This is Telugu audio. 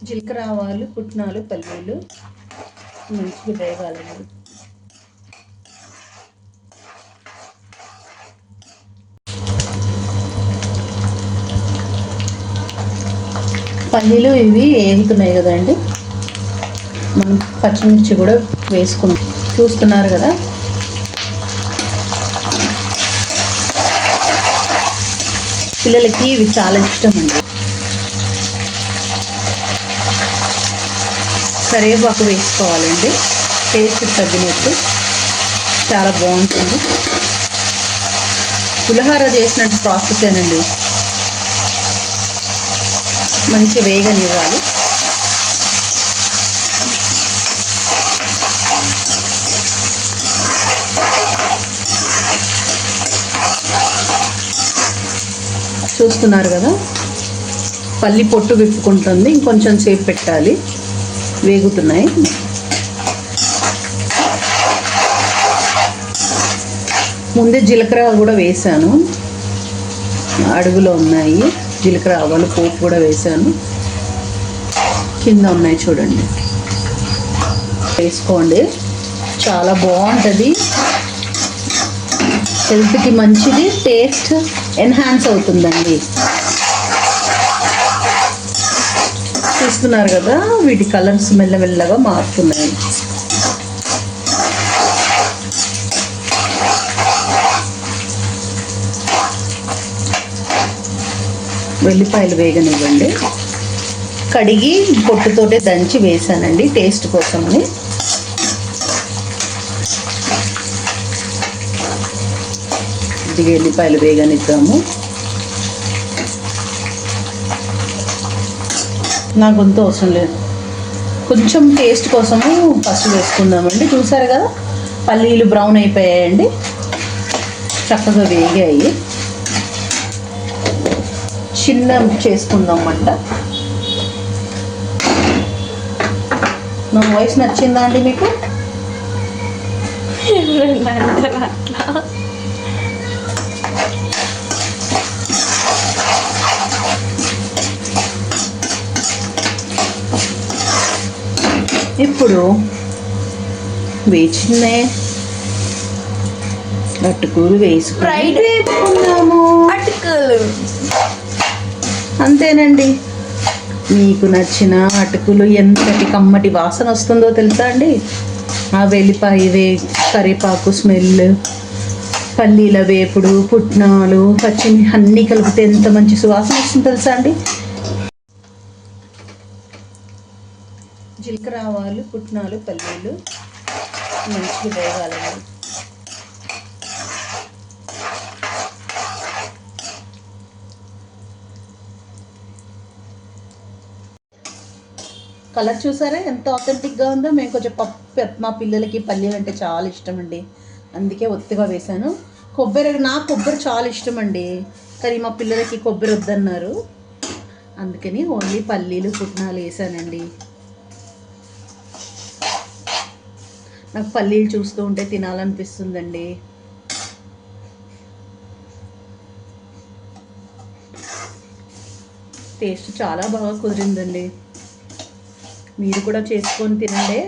జీలకర్ర ఆవాలు పుట్నాలు పల్లీలు మంచిగా వేగాలండి. పల్లీలు ఇవి వేగుతున్నాయి కదండి, మనం పచ్చిమిర్చి కూడా వేసుకున్నాం. చూస్తున్నారు కదా, పిల్లలకి ఇవి చాలా ఇష్టం అండి. కరివేపాకు వేసుకోవాలండి, టేస్ట్ తగ్గినట్టు చాలా బాగుంటుంది. పులిహోర చేసినట్టు ప్రాసెసేనండి. మంచి వేగనివ్వాలి. చూస్తున్నారు కదా, పల్లి పొట్టు విప్పుకుంటుంది, ఇంకొంచెం సేపు పెట్టాలి. వేగుతున్నాయి. ముందే జీలకర్ర కూడా వేసాను, అడుగులో ఉన్నాయి. జీలకర్ర ఆవాలు పోపు కూడా వేసాను, కింద ఉన్నాయి చూడండి. వేసుకోండి, చాలా బాగుంటుంది. హెల్త్కి మంచిది, టేస్ట్ ఎన్హాన్స్ అవుతుందండి. చూస్తున్నారు కదా, వీటి కలర్స్ మెల్లమెల్లగా మారుతున్నాయి. వెల్లిపాయలు వేగనివ్వండి. కడిగి పొట్టుతోటే దంచి వేసానండి టేస్ట్ కోసమని. ఇది వెల్లిపాయలు వేగనిద్దాము. నా గొంతు అవసరం లేదు, కొంచెం టేస్ట్ కోసము పసుపు వేసుకుందామండి. చూసారు కదా, పల్లీలు బ్రౌన్ అయిపోయాయండి, చక్కగా వేగాయి. చిన్న చేసుకుందాం మంట. నా వాయిస్ నచ్చిందా అండి మీకు? ఇప్పుడు వేచినే అటుకులు వేసుకున్నాము. అటుకులు అంతేనండి. మీకు నచ్చిన అటుకులు ఎంతటి కమ్మటి వాసన వస్తుందో తెలుసా అండి? ఆ వెల్లిపాయ కరివేపాకు స్మెల్, పల్లీల వేపుడు, పుట్నాలు, పచ్చిమి అన్నీ కలిపితే ఎంత మంచి సువాసన వస్తుందో తెలుసా అండి? జీలకర్ర ఆవాలు పుట్నాలు పల్లీలు మంచిగా వేగాలండి. కలర్ చూసారా ఎంత ఆథెంటిక్గా ఉందో? మేము కొంచెం మా పిల్లలకి పల్లీలు అంటే చాలా ఇష్టం అండి, అందుకే ఒత్తిగా వేశాను. నాకు కొబ్బరి చాలా ఇష్టం అండి, కానీ మా పిల్లలకి కొబ్బరి వద్దన్నారు, అందుకని ఓన్లీ పల్లీలు పుట్నాలు వేసానండి. నాకు పల్లీలు చూస్తూ ఉంటే తినాలనిపిస్తుందండి. టేస్ట్ చాలా బాగా కుదిరిందండి. మీరు కూడా చేసుకొని తినండి.